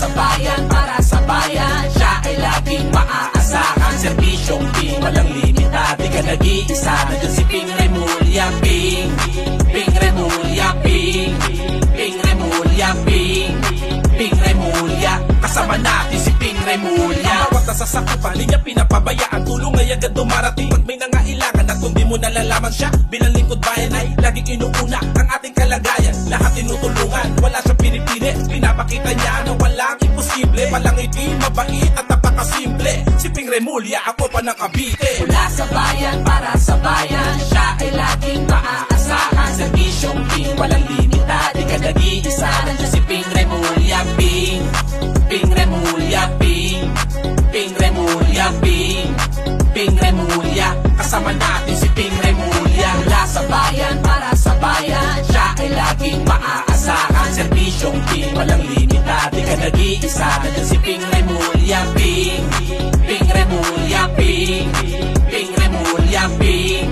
sa bayan, para sa bayan. Siya ay laging maaasahan. Serbisyong Ping, walang limita. Di ka nag-iisa, nandiyan si Ping Remulla. Ping, Ping Remulla. Ping, Ping Remulla. Ping, Ping Remulla. Kasama natin si Ping Remulla. Ang bawat nasasakupan, di niya pinapabayaan. Tulong ay agad dumarating pag may nangailangan. At kung di mo nalalaman siya, bilang lingkod bayan ay laging inuuna ang ating kalagayan. Lahat tinutulungan, wala siyang pinipili. Pinapakita niya na walang imposible. Malangiti, mabait at napakasimple. Si Ping Remulla, ako pa ng Cavite. Mula sa bayan, para sa bayan. Siya ay laging maaasahan. Serbisyong Ping, walang limita. Di ka nag-iisa, nandiyan si Ping Remulla. Ping, Ping Remulla. Ping, Ping Remulla. Ping, Ping Remulla. Kasama natin si Ping Remulla. Mula sa bayan, para sa bayan. Siya ay laging maaasahan. Serbisyong Ping, walang limita. Di ka nag-iisa, nandiyan si Ping Remulla. Ping, Ping Remulla. Ping, Ping Remulla. Ping,